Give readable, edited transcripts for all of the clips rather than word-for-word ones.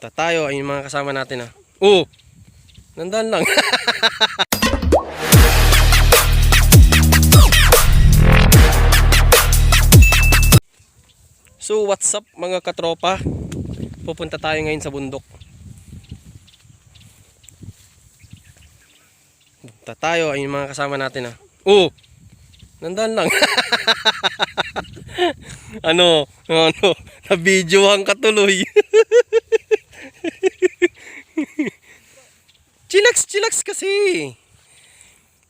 Tayo ay yung mga kasama natin ah. Oh! Nandaan lang. So what's up mga katropa? Pupunta tayo ngayon sa bundok. Tayo ay yung mga kasama natin ah. Oh! Nandaan lang. ano, na-videohan ka tuloy. Chillax kasi.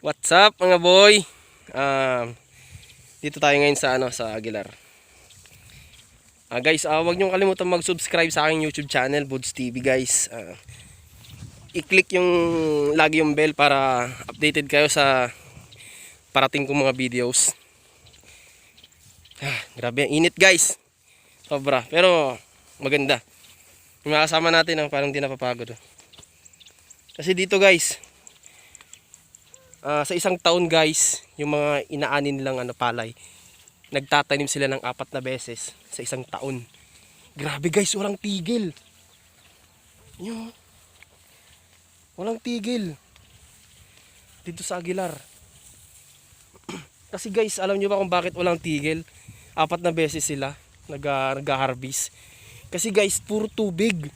What's up mga boy? Dito tayo ngayon sa sa Aguilar. Guys, wag niyo kalimutan mag-subscribe sa aking YouTube channel, Buds TV guys. I-click yung lagi yung bell para updated kayo sa parating kong mga videos. Grabe ang init guys. Sobra, pero maganda. Yung mga kasama natin parang di napapagod. Kasi dito guys, sa isang taon guys, yung mga inaanin nilang palay, nagtatanim sila ng 4 na beses sa isang taon. Grabe guys, walang tigil. Yun. Walang tigil. Dito sa Aguilar. Kasi guys, alam nyo ba kung bakit walang tigil? 4 na beses sila nag-harvest. Kasi guys, puro tubig.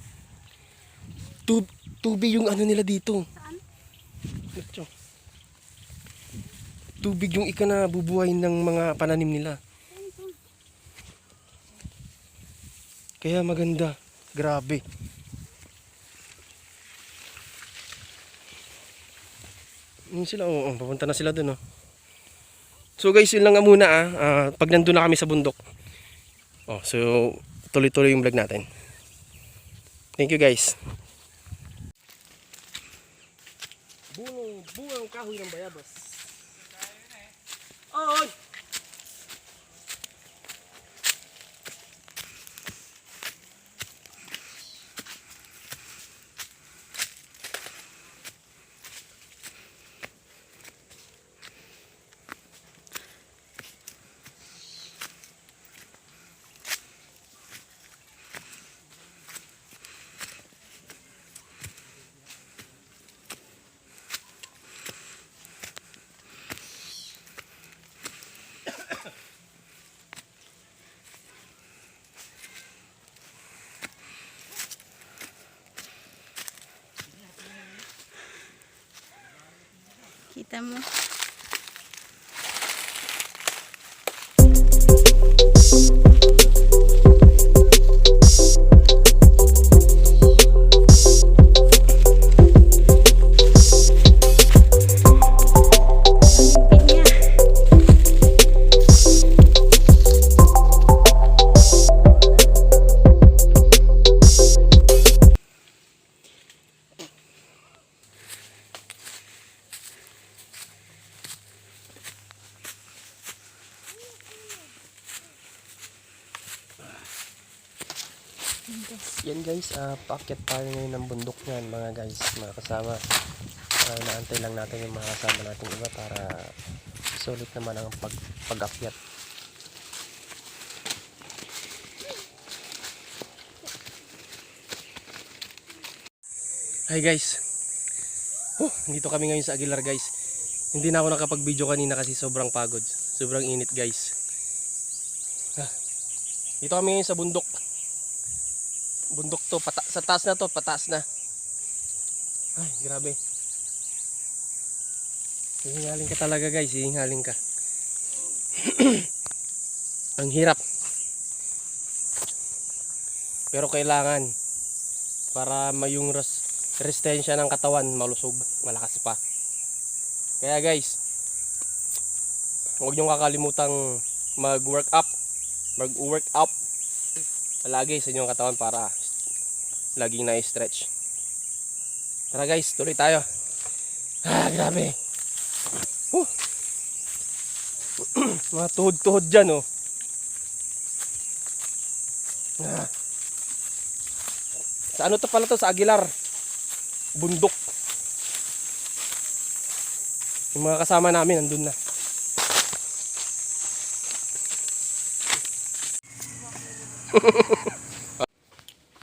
Tubig yung nila dito. Saan? Tubig yung ikanabubuhay ng mga pananim nila. Kaya maganda. Grabe. Yun sila, papunta na sila dun. So guys, yun lang nga muna pag nandun na kami sa bundok. So tuloy-tuloy yung vlog natin. Thank you guys. Bungang kahoy ng bayabas. Oy! Kita mo. Yan guys, paakyat tayo ngayon ng bundok yan mga guys, mga kasama. Naantay lang natin yung mga kasama natin iba para sulit naman ang pag-akyat. Hi guys. Dito kami ngayon sa Aguilar guys. Hindi na ako nakapag-video kanina kasi sobrang pagod. Sobrang init guys. Dito kami ngayon sa bundok. Bundok to, sa taas na to, pataas na. Ay, grabe. Hihingalin ka talaga guys, hihingalin ka. Ang hirap. Pero kailangan para yung resistensya ng katawan malusog, malakas pa. Kaya guys, huwag niyong kakalimutang mag-work up palagi sa inyong katawan para laging na-stretch. Tara guys, tuloy tayo. Grabe. Mga tuhod-tuhod dyan Sa to pala to, sa Aguilar. Bundok. Yung mga kasama namin nandun na.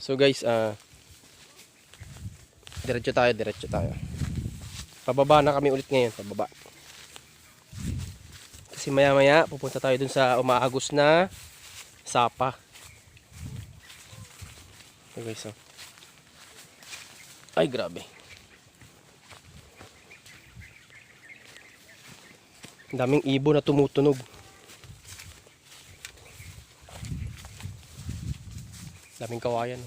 So guys, Diretso tayo, diretso tayo. Pababa na kami ulit ngayon, pababa. Kasi maya maya pupunta tayo dun sa umaagos na sapa. Okay, so. Ay, grabe. Ang daming ibon na tumutunog. Daming kawayan.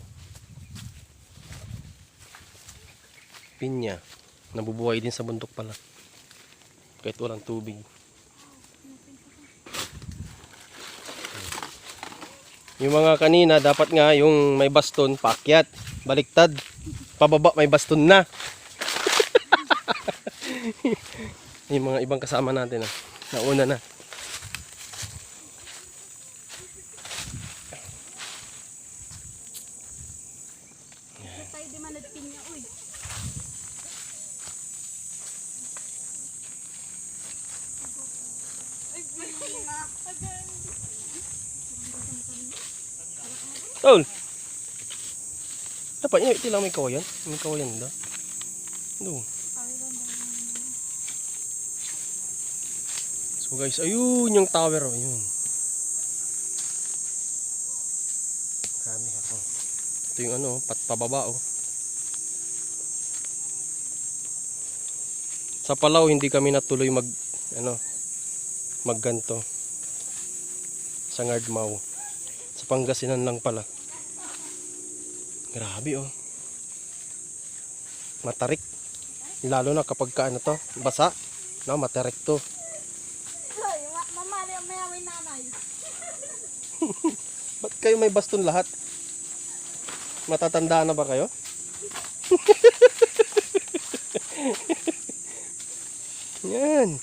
Pinya. Nabubuhay din sa bundok pala. Kahit walang tubig. Yung mga kanina, dapat nga yung may baston, paakyat. Baliktad. Pababa, may baston na. Yung mga ibang kasama natin. Nauna na. Tayo di manadpin niya, uy. Tol! Dapat nyo, ito lang may kawayan. May kawayan da. No. So guys, ayun yung tower. Ayun. Grabe ako. Ito yung ano, pababa oh. Sa Palau hindi kami natuloy magganto. Sa Ngardmao. Sa Pangasinan lang pala. Grabe oh. Matarik. Lalo na kapag ano to, basa. No, matarik to. Ay, mamali ang mayawin nanay. Ba't kayo may baston lahat? Matatanda na ba kayo? Yan.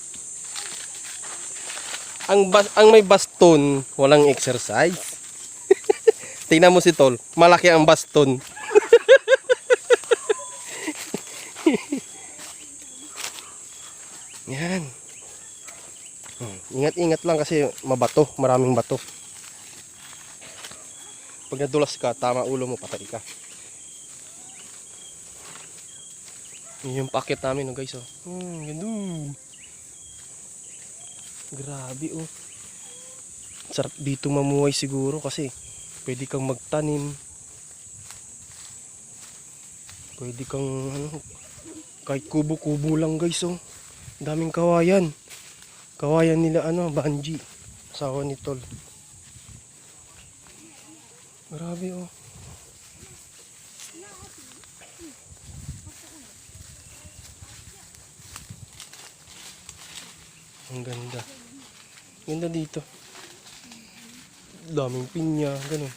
Ang may baston, walang exercise. Tingnan mo si Tol, malaki ang baston. Yan. Ingat-ingat lang kasi mabato, maraming bato. Pag nadulas ka, tama ulo mo, patay ka. Yun yung packet namin, oh guys, oh. Ganun. Grabe, oh. Sarap dito mamuhay siguro kasi pwede kang magtanim. Pwede kang, kahit kubo-kubo lang, guys, oh. Daming kawayan. Kawayan nila, Banji. Asawa ni Tol. Grabe, oh. Ang ganda. Ganda dito. Daming pinya, ganun.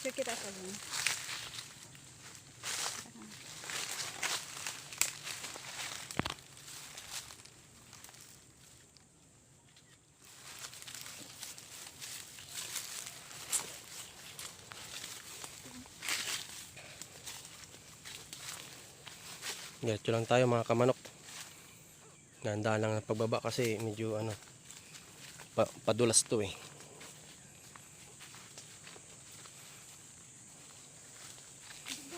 Picture kita sa dun. Diretso lang tayo mga kamanok. Ganda lang ang pagbaba kasi medyo padulas to eh.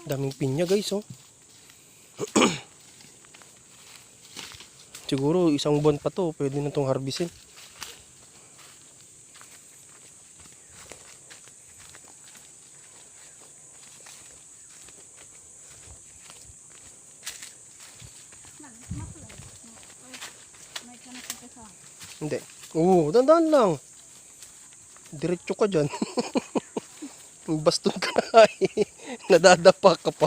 Daming pinya guys oh. Siguro isang buwan pa to, pwede na tong harvestin. Hindi. Oo, dandan lang. Diretso ka dyan. Baston ka na eh. Nadadapa ka pa.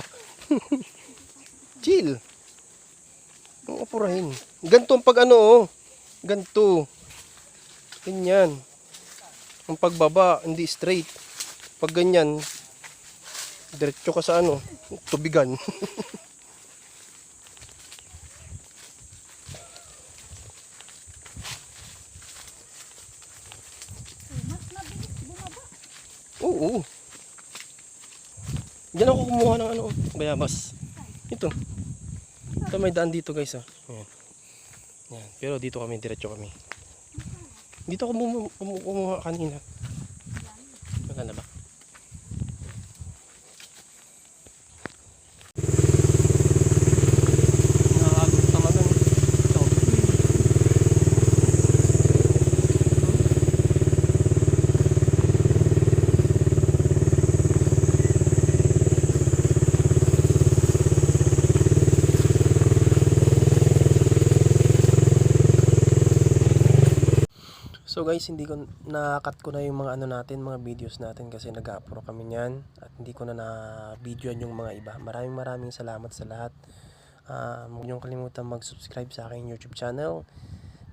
Chill. Ang apurahin. Ganto ang pag ganto. Ganyan. Ang pagbaba, hindi straight. Pag ganyan, diretso ka sa tubigan. Oo. Diyan ako kumuha ng ano, bayabas. Ito. Ito may daan dito guys ah. Ayan. Ayan. Pero dito kami, diretso kami. Dito ako kumuha kanina. Wala na ba? Nakakagod tamagan. Ito. So guys, hindi ko na-cut ko na yung mga ano natin, mga videos natin kasi nag-upload kami niyan at hindi ko na na-videoan yung mga iba. Maraming salamat sa lahat. Huwag niyong kalimutan mag-subscribe sa aking YouTube channel,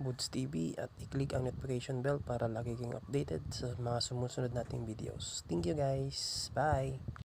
Boods TV, at i-click ang notification bell para lagi kayong updated sa mga sumusunod nating videos. Thank you guys. Bye!